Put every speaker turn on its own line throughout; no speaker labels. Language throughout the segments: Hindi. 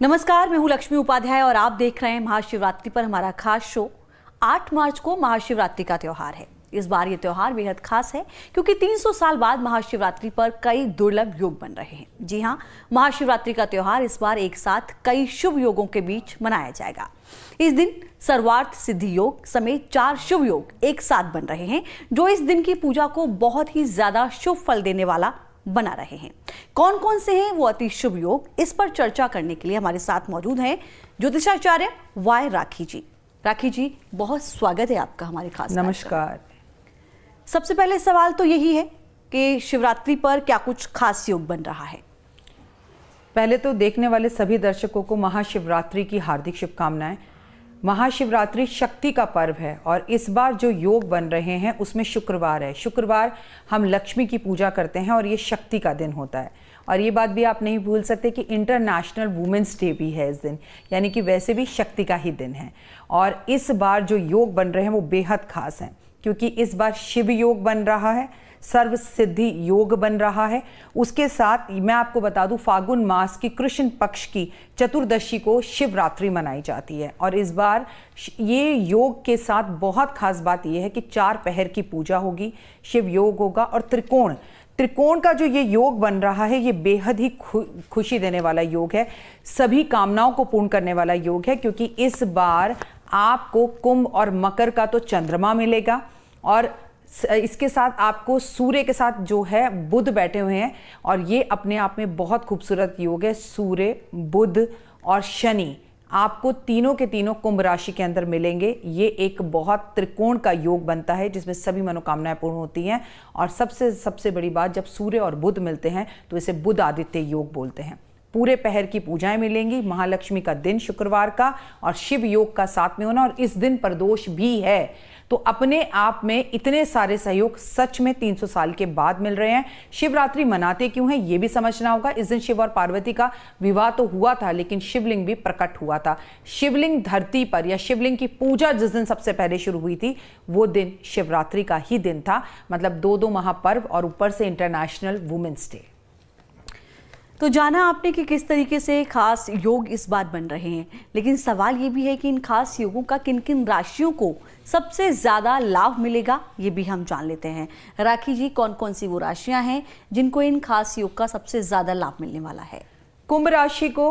नमस्कार, मैं हूं लक्ष्मी उपाध्याय और आप देख रहे हैं महाशिवरात्रि पर हमारा खास शो। 8 मार्च को महाशिवरात्रि का त्योहार है। इस बार ये त्योहार बेहद खास है क्योंकि 300 साल बाद महाशिवरात्रि पर कई दुर्लभ योग बन रहे हैं। जी हां, महाशिवरात्रि का त्योहार इस बार एक साथ कई शुभ योगों के बीच मनाया जाएगा। इस दिन सर्वार्थ सिद्धि योग समेत 4 शुभ योग एक साथ बन रहे हैं, जो इस दिन की पूजा को बहुत ही ज्यादा शुभ फल देने वाला बना रहे हैं। कौन कौन से हैं वो अति शुभ योग, इस पर चर्चा करने के लिए हमारे साथ मौजूद हैं ज्योतिषाचार्य वाई राखी जी। राखी जी, बहुत स्वागत है आपका हमारे खास।
नमस्कार।
सबसे पहले सवाल तो यही है कि शिवरात्रि पर क्या कुछ खास योग बन रहा है?
पहले तो देखने वाले सभी दर्शकों को महाशिवरात्रि की हार्दिक शुभकामनाएं। महाशिवरात्रि शक्ति का पर्व है और इस बार जो योग बन रहे हैं उसमें शुक्रवार है। शुक्रवार हम लक्ष्मी की पूजा करते हैं और ये शक्ति का दिन होता है। और ये बात भी आप नहीं भूल सकते कि इंटरनेशनल वुमेन्स डे भी है इस दिन, यानी कि वैसे भी शक्ति का ही दिन है। और इस बार जो योग बन रहे हैं वो बेहद खास हैं क्योंकि इस बार शिव योग बन रहा है, सर्व सिद्धि योग बन रहा है। उसके साथ मैं आपको बता दूं, फागुन मास की कृष्ण पक्ष की चतुर्दशी को शिवरात्रि मनाई जाती है। और इस बार ये योग के साथ बहुत खास बात यह है कि 4 पहर की पूजा होगी, शिव योग होगा और त्रिकोण का जो ये योग बन रहा है ये बेहद ही खुशी देने वाला योग है, सभी कामनाओं को पूर्ण करने वाला योग है क्योंकि इस बार आपको कुंभ और मकर का तो चंद्रमा मिलेगा और इसके साथ आपको सूर्य के साथ जो है बुध बैठे हुए हैं और ये अपने आप में बहुत खूबसूरत योग है। सूर्य, बुध और शनि आपको तीनों के तीनों कुंभ राशि के अंदर मिलेंगे। ये एक बहुत त्रिकोण का योग बनता है जिसमें सभी मनोकामनाएं पूर्ण होती हैं। और सबसे बड़ी बात, जब सूर्य और बुध मिलते हैं तो इसे बुध आदित्य योग बोलते हैं। पूरे पहर की पूजाएं मिलेंगी, महालक्ष्मी का दिन शुक्रवार का और शिव योग का साथ में होना, और इस दिन प्रदोष भी है। तो अपने आप में इतने सारे सहयोग सच में 300 साल के बाद मिल रहे हैं। शिवरात्रि मनाते क्यों हैं ये भी समझना होगा। इस दिन शिव और पार्वती का विवाह तो हुआ था लेकिन शिवलिंग भी प्रकट हुआ था। शिवलिंग धरती पर या शिवलिंग की पूजा जिस दिन सबसे पहले शुरू हुई थी वो दिन शिवरात्रि का ही दिन था। मतलब 2 महापर्व और ऊपर से इंटरनेशनल वुमेन्स डे।
तो जाना आपने कि किस तरीके से खास योग इस बार बन रहे हैं, लेकिन सवाल ये भी है कि इन खास योगों का किन किन राशियों को सबसे ज़्यादा लाभ मिलेगा, ये भी हम जान लेते हैं। राखी जी, कौन कौन सी वो राशियां हैं जिनको इन खास योग का सबसे ज़्यादा लाभ मिलने वाला है?
कुंभ राशि को,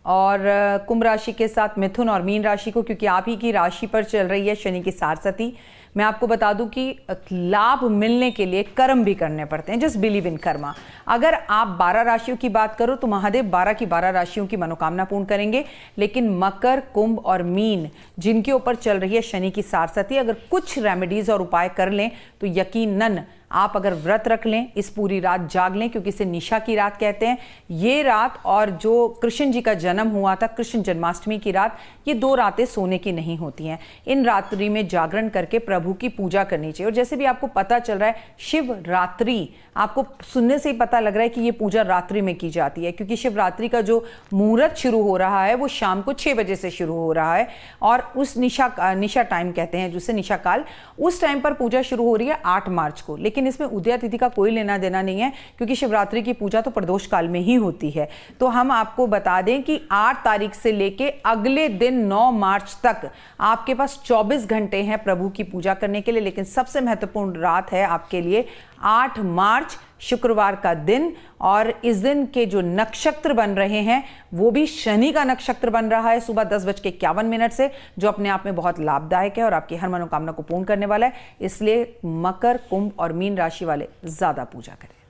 और कुंभ राशि के साथ मिथुन और मीन राशि को, क्योंकि आप ही की राशि पर चल रही है शनि की सारसती। मैं आपको बता दूं कि लाभ मिलने के लिए कर्म भी करने पड़ते हैं। Just believe in Karma. अगर आप 12 राशियों की बात करो तो महादेव 12 की 12 राशियों की मनोकामना पूर्ण करेंगे। लेकिन मकर, कुंभ और मीन जिनके ऊपर चल रही है शनि की सारसती, अगर कुछ रेमेडीज और उपाय कर लें तो यकीनन आप अगर व्रत रख लें, इस पूरी रात जाग लें, क्योंकि इसे निशा की रात कहते हैं ये रात, और जो कृष्ण जी का जन्म हुआ था कृष्ण जन्माष्टमी की रात, ये 2 रातें सोने की नहीं होती हैं। इन रात्रि में जागरण करके प्रभु की पूजा करनी चाहिए। और जैसे भी आपको पता चल रहा है शिवरात्रि, आपको सुनने से ही पता लग रहा है कि ये पूजा रात्रि में की जाती है, क्योंकि शिवरात्रि का जो मुहूर्त शुरू हो रहा है वो शाम को 6 बजे से शुरू हो रहा है। और उस निशा टाइम कहते हैं जिसे निशा काल, उस टाइम पर पूजा शुरू हो रही है 8 मार्च को। लेकिन इसमें उदय तिथि का कोई लेना देना नहीं है क्योंकि शिवरात्रि की पूजा तो प्रदोष काल में ही होती है। तो हम आपको बता दें कि 8 तारीख से लेके अगले दिन 9 मार्च तक आपके पास 24 घंटे हैं प्रभु की पूजा करने के लिए। लेकिन सबसे महत्वपूर्ण रात है आपके लिए 8 मार्च शुक्रवार का दिन, और इस दिन के जो नक्षत्र बन रहे हैं वो भी शनि का नक्षत्र बन रहा है सुबह 10:51 से, जो अपने आप में बहुत लाभदायक है और आपकी हर मनोकामना को पूर्ण करने वाला है। इसलिए मकर, कुंभ और मीन राशि वाले ज्यादा पूजा करें।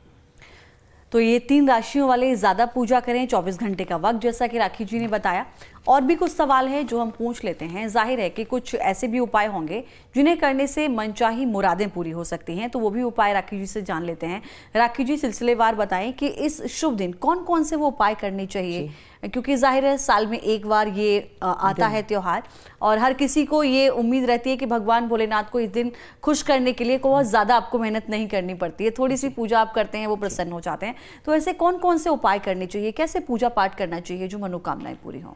तो ये 3 राशियों वाले ज़्यादा पूजा करें, 24 घंटे का वक्त जैसा कि राखी जी ने बताया। और भी कुछ सवाल है जो हम पूछ लेते हैं। जाहिर है कि कुछ ऐसे भी उपाय होंगे जिन्हें करने से मनचाही मुरादें पूरी हो सकती हैं, तो वो भी उपाय राखी जी से जान लेते हैं। राखी जी, सिलसिलेवार बताएं कि इस शुभ दिन कौन कौन से वो उपाय करने चाहिए, क्योंकि जाहिर है साल में एक बार ये आता है त्योहार और हर किसी को ये उम्मीद रहती है कि भगवान भोलेनाथ को इस दिन खुश करने के लिए बहुत ज़्यादा आपको मेहनत नहीं करनी पड़ती है, थोड़ी सी पूजा आप करते हैं वो प्रसन्न हो जाते हैं। तो ऐसे कौन कौन से उपाय करने चाहिए, कैसे पूजा पाठ करना चाहिए जो मनोकामनाएं पूरी हों?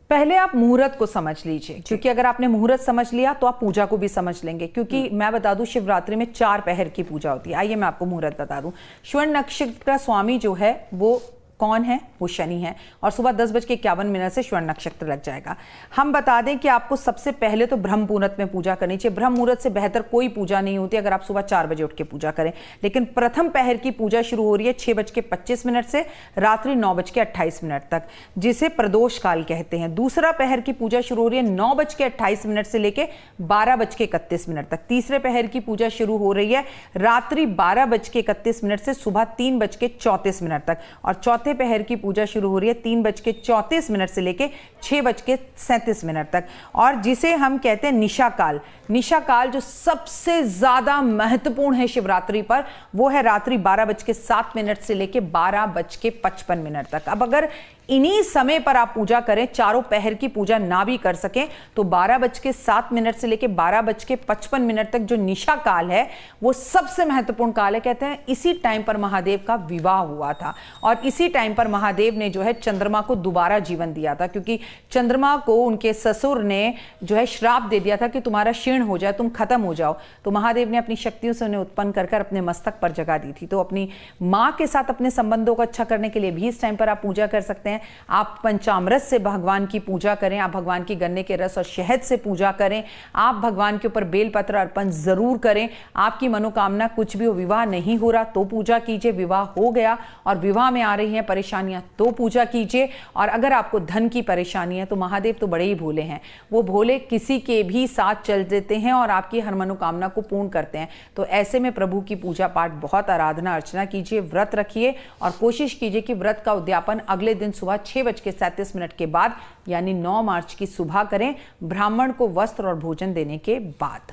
पहले आप मुहूर्त को समझ लीजिए, क्योंकि अगर आपने मुहूर्त समझ लिया तो आप पूजा को भी समझ लेंगे। क्योंकि मैं बता दूं शिवरात्रि में 4 पहर की पूजा होती है। आइए मैं आपको मुहूर्त बता दूं। श्रवण नक्षत्र का स्वामी जो है वो कौन है? वो शनि है। और सुबह 10:51 से स्वर्ण नक्षत्र लग जाएगा। हम बता दें कि आपको सबसे पहले तो ब्रह्म मुहूर्त में पूजा करनी चाहिए। ब्रह्म मुहूर्त से बेहतर कोई पूजा नहीं होती अगर आप सुबह 4 बजे उठ के पूजा करें। लेकिन प्रथम पहर की पूजा शुरू हो रही है 6:25 से रात्रि 9:28 तक, जिसे प्रदोष काल कहते हैं। दूसरा पहर की पूजा शुरू हो रही है 9:28 से लेके 12:31 तक। तीसरे पहर की पूजा शुरू हो रही है रात्रि 12:31 से सुबह 3:34 तक। और चौथे पहर की पूजा शुरू हो रही है 3:34 से लेके 6:37 तक। और जिसे हम कहते हैं निशा काल, निशा काल जो सबसे ज्यादा महत्वपूर्ण है शिवरात्रि पर, वो है रात्रि 12:07 से लेके 12:55 तक। अब अगर इन्हीं समय पर आप पूजा करें, चारों पहर की पूजा ना भी कर सकें, तो 12:07 से लेके 12:55 तक जो निशा काल है वो सबसे महत्वपूर्ण काल है। कहते हैं इसी टाइम पर महादेव का विवाह हुआ था और इसी टाइम पर महादेव ने जो है चंद्रमा को दोबारा जीवन दिया था, क्योंकि चंद्रमा को उनके ससुर ने जो है श्राप दे दिया था कि तुम्हारा क्षीण हो जाए, तुम खत्म हो जाओ। तो महादेव ने अपनी शक्तियों से उन्हें उत्पन्न कर अपने मस्तक पर जगा दी थी। तो अपनी मां के साथ अपने संबंधों को अच्छा करने के लिए भी इस टाइम पर आप पूजा कर सकते हैं। आप पंचामृत से भगवान की पूजा करें, आप भगवान की गन्ने के रस और शहद से पूजा करें, आप भगवान के ऊपर बेलपत्र अर्पण जरूर करें। आपकी मनोकामना कुछ भी हो, विवाह नहीं हो रहा तो पूजा कीजिए, विवाह हो गया और विवाह में आ रही हैं परेशानियां तो पूजा कीजिए। और अगर आपको धन की परेशानी है तो महादेव तो बड़े ही भोले हैं, वो भोले किसी के भी साथ चल देते हैं और आपकी हर मनोकामना को पूर्ण करते हैं। तो ऐसे में प्रभु की पूजा पाठ, बहुत आराधना अर्चना कीजिए, व्रत रखिए और कोशिश कीजिए कि व्रत का उद्यापन अगले दिन सुबह 6:37 के बाद यानी 9 मार्च की सुबह करें, ब्राह्मण को वस्त्र और भोजन देने के बाद।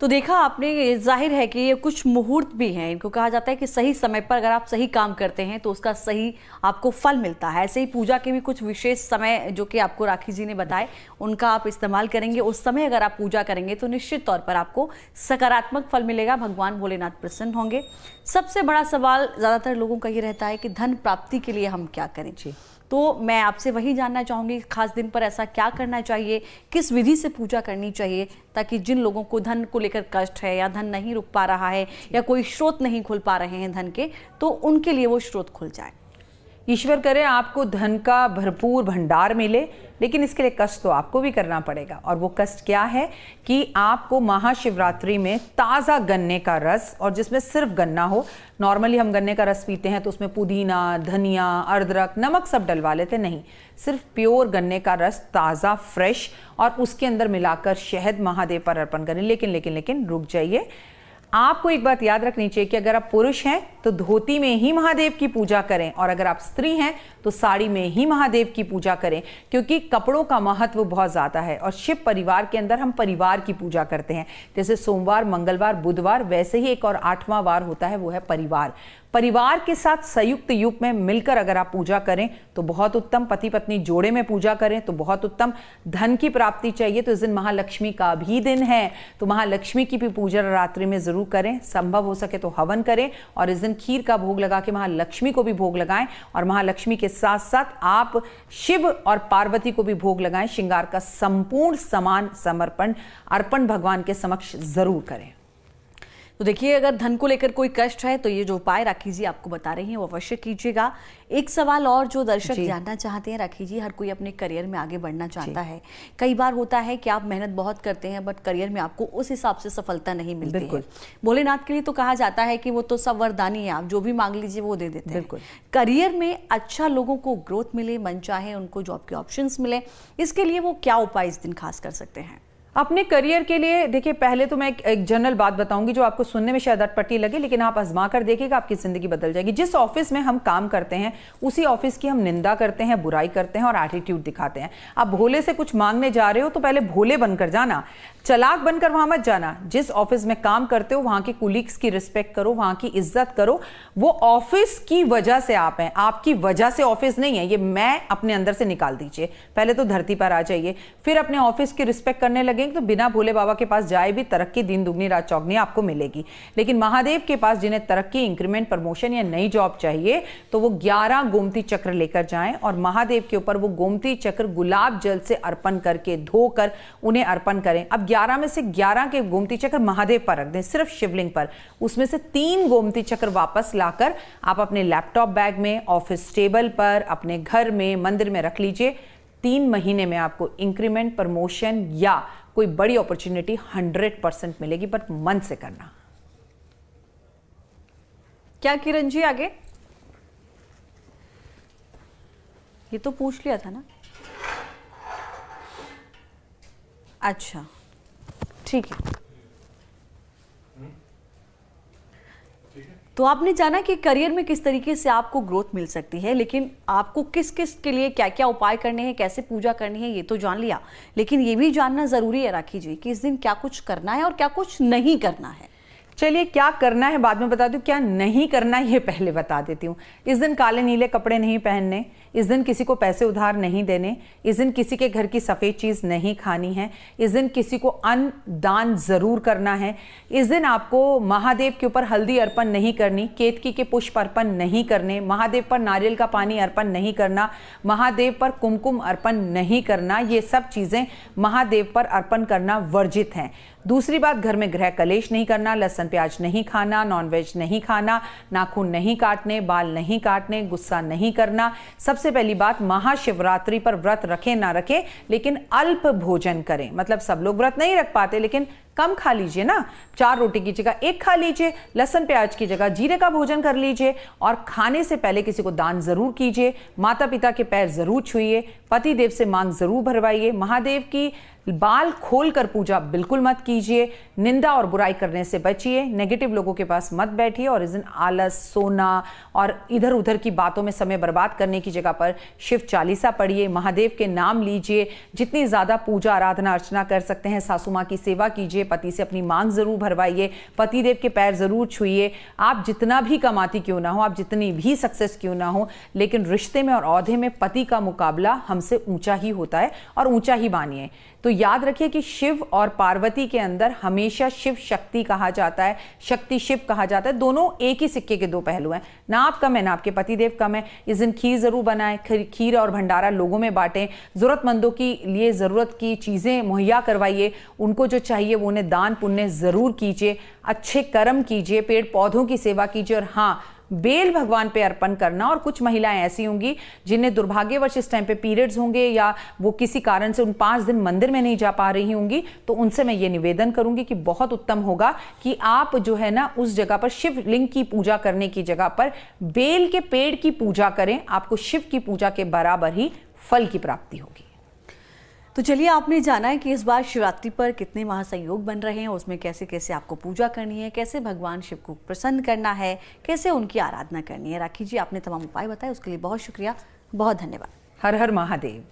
तो देखा आपने, जाहिर है कि ये कुछ मुहूर्त भी हैं। इनको कहा जाता है कि सही समय पर अगर आप सही काम करते हैं तो उसका सही आपको फल मिलता है। ऐसे ही पूजा के भी कुछ विशेष समय जो कि आपको राखी जी ने बताए, उनका आप इस्तेमाल करेंगे, उस समय अगर आप पूजा करेंगे तो निश्चित तौर पर आपको सकारात्मक फल मिलेगा, भगवान भोलेनाथ प्रसन्न होंगे। सबसे बड़ा सवाल ज़्यादातर लोगों का ये रहता है कि धन प्राप्ति के लिए हम क्या करें। तो मैं आपसे वही जानना चाहूँगी, खास दिन पर ऐसा क्या करना चाहिए, किस विधि से पूजा करनी चाहिए, ताकि जिन लोगों को धन को लेकर कष्ट है या धन नहीं रुक पा रहा है या कोई स्रोत नहीं खुल पा रहे हैं धन के, तो उनके लिए वो स्रोत खुल जाए।
ईश्वर करे आपको धन का भरपूर भंडार मिले, लेकिन इसके लिए कष्ट तो आपको भी करना पड़ेगा। और वो कष्ट क्या है कि आपको महाशिवरात्रि में ताज़ा गन्ने का रस, और जिसमें सिर्फ गन्ना हो, नॉर्मली हम गन्ने का रस पीते हैं तो उसमें पुदीना, धनिया, अदरक, नमक सब डलवा लेते, नहीं, सिर्फ प्योर गन्ने का रस ताज़ा फ्रेश और उसके अंदर मिलाकर शहद महादेव पर अर्पण करें। लेकिन रुक जाइए, आपको एक बात याद रखनी चाहिए कि अगर आप पुरुष हैं तो धोती में ही महादेव की पूजा करें और अगर आप स्त्री हैं तो साड़ी में ही महादेव की पूजा करें, क्योंकि कपड़ों का महत्व बहुत ज़्यादा है। और शिव परिवार के अंदर हम परिवार की पूजा करते हैं, जैसे सोमवार, मंगलवार, बुधवार, वैसे ही एक और 8वां वार होता है, वो है परिवार। परिवार के साथ संयुक्त रूप में मिलकर अगर आप पूजा करें तो बहुत उत्तम। पति पत्नी जोड़े में पूजा करें तो बहुत उत्तम। धन की प्राप्ति चाहिए तो इस दिन महालक्ष्मी का भी दिन है, तो महालक्ष्मी की भी पूजा रात्रि में जरूर करें। संभव हो सके तो हवन करें और इस दिन खीर का भोग लगा के महालक्ष्मी को भी भोग लगाएं। और महालक्ष्मी के साथ साथ आप शिव और पार्वती को भी भोग लगाएं। श्रृंगार का संपूर्ण समान समर्पण अर्पण भगवान के समक्ष जरूर करें।
तो देखिए, अगर धन को लेकर कोई कष्ट है तो ये जो उपाय राखी जी आपको बता रही हैं वो अवश्य कीजिएगा। एक सवाल और जो दर्शक जानना चाहते हैं राखी जी, हर कोई अपने करियर में आगे बढ़ना चाहता है। कई बार होता है कि आप मेहनत बहुत करते हैं बट करियर में आपको उस हिसाब से सफलता नहीं मिलती है। भोलेनाथ के लिए तो कहा जाता है कि वो तो सब वरदानी है, आप जो भी मांग लीजिए वो दे देते हैं। करियर में अच्छा लोगों को ग्रोथ मिले, मन चाहे उनको जॉब के ऑप्शंस मिले, इसके लिए वो क्या उपाय इस दिन खास कर सकते हैं?
अपने करियर के लिए देखिए, पहले तो मैं एक जनरल बात बताऊंगी जो आपको सुनने में शायद अटपटी लगे, लेकिन आप आजमा कर देखिएगा, आपकी जिंदगी बदल जाएगी। जिस ऑफिस में हम काम करते हैं उसी ऑफिस की हम निंदा करते हैं, बुराई करते हैं और एटीट्यूड दिखाते हैं। आप भोले से कुछ मांगने जा रहे हो तो पहले भोले बनकर जाना, चालाक बनकर वहां मत जाना। जिस ऑफिस में काम करते हो वहां के कुलीग्स की रिस्पेक्ट करो, वहां की इज्जत करो। वो ऑफिस की वजह से आप हैं, आपकी वजह से ऑफिस नहीं है। ये मैं अपने अंदर से निकाल दीजिए। पहले तो धरती पर आ जाइए, फिर अपने ऑफिस की रिस्पेक्ट करने लगे मांगेंगे तो बिना भोले बाबा के पास जाए भी तरक्की दिन दुगनी रात चौगनी आपको मिलेगी। लेकिन महादेव के पास जिन्हें तरक्की, इंक्रीमेंट, प्रमोशन या नई जॉब चाहिए तो वो 11 गोमती चक्र लेकर जाएं और महादेव के ऊपर वो गोमती चक्र गुलाब जल से अर्पण करके धोकर उन्हें अर्पण करें। अब 11 में से 11 के गोमती चक्र महादेव पर रख दें, सिर्फ शिवलिंग पर। उसमें से 3 गोमती चक्र वापस लाकर आप अपने लैपटॉप बैग में, ऑफिस टेबल पर, अपने घर में, मंदिर में रख लीजिए। 3 महीने में आपको इंक्रीमेंट, प्रमोशन या कोई बड़ी अपॉर्चुनिटी 100% मिलेगी, बट मन से करना।
क्या किरण जी आगे? ये तो पूछ लिया था ना। अच्छा ठीक है। तो आपने जाना कि करियर में किस तरीके से आपको ग्रोथ मिल सकती है, लेकिन आपको किस किस के लिए क्या क्या उपाय करने हैं, कैसे पूजा करनी है, ये तो जान लिया। लेकिन ये भी जानना जरूरी है राखी जी कि इस दिन क्या कुछ करना है और क्या कुछ नहीं करना है।
चलिए, क्या करना है बाद में बता दूं, क्या नहीं करना है ये पहले बता देती हूँ। इस दिन काले नीले कपड़े नहीं पहनने, इस दिन किसी को पैसे उधार नहीं देने, इस दिन किसी के घर की सफ़ेद चीज़ नहीं खानी है, इस दिन किसी को अन्न दान ज़रूर करना है, इस दिन आपको महादेव के ऊपर हल्दी अर्पण नहीं करनी, केतकी के पुष्प अर्पण नहीं करने, महादेव पर नारियल का पानी अर्पण नहीं करना, महादेव पर कुमकुम अर्पण नहीं करना। ये सब चीज़ें महादेव पर अर्पण करना वर्जित हैं। दूसरी बात, घर में गृह कलेश नहीं करना, लहसुन प्याज नहीं खाना, नॉनवेज नहीं खाना, नाखून नहीं काटने, बाल नहीं काटने, गुस्सा नहीं करना। सबसे पहली बात, महाशिवरात्रि पर व्रत रखें ना रखें, लेकिन अल्प भोजन करें। मतलब सब लोग व्रत नहीं रख पाते, लेकिन कम खा लीजिए ना। 4 रोटी की जगह 1 खा लीजिए, लहसुन प्याज की जगह जीरे का भोजन कर लीजिए और खाने से पहले किसी को दान जरूर कीजिए। माता पिता के पैर जरूर छुइए, पति देव से मांग जरूर भरवाइए। महादेव की बाल खोलकर पूजा बिल्कुल मत कीजिए। निंदा और बुराई करने से बचिए। नेगेटिव लोगों के पास मत बैठिए और इस दिन आलस, सोना और इधर उधर की बातों में समय बर्बाद करने की जगह पर शिव चालीसा पढ़िए, महादेव के नाम लीजिए। जितनी ज़्यादा पूजा आराधना अर्चना कर सकते हैं, सासू माँ की सेवा कीजिए, पति से अपनी मांग जरूर भरवाइए, पतिदेव के पैर जरूर छुइए। आप जितना भी कमाती क्यों ना हो, आप जितनी भी सक्सेस क्यों ना हो, लेकिन रिश्ते में और औहदे में पति का मुकाबला हमसे ऊंचा ही होता है और ऊंचा ही मानिए। तो याद रखिए कि शिव और पार्वती के अंदर हमेशा शिव शक्ति कहा जाता है, शक्ति शिव कहा जाता है। दोनों एक ही सिक्के के 2 पहलू हैं। ना आप कम है ना आपके पतिदेव कम है। इस दिन खीर जरूर बनाएं, खीर और भंडारा लोगों में बांटें। जरूरतमंदों के लिए ज़रूरत की चीज़ें मुहैया करवाइए, उनको जो चाहिए वो उन्हें दान पुण्य ज़रूर कीजिए। अच्छे कर्म कीजिए, पेड़ पौधों की सेवा कीजिए और हाँ, बेल भगवान पे अर्पण करना। और कुछ महिलाएं ऐसी होंगी जिन्हें दुर्भाग्यवश इस टाइम पे पीरियड्स होंगे या वो किसी कारण से उन 5 दिन मंदिर में नहीं जा पा रही होंगी, तो उनसे मैं ये निवेदन करूंगी कि बहुत उत्तम होगा कि आप जो है ना उस जगह पर शिवलिंग की पूजा करने की जगह पर बेल के पेड़ की पूजा करें। आपको शिव की पूजा के बराबर ही फल की प्राप्ति होगी।
तो चलिए, आपने जाना है कि इस बार शिवरात्रि पर कितने महासंयोग बन रहे हैं, उसमें कैसे कैसे आपको पूजा करनी है, कैसे भगवान शिव को प्रसन्न करना है, कैसे उनकी आराधना करनी है। राखी जी, आपने तमाम उपाय बताए, उसके लिए बहुत शुक्रिया, बहुत धन्यवाद।
हर हर महादेव।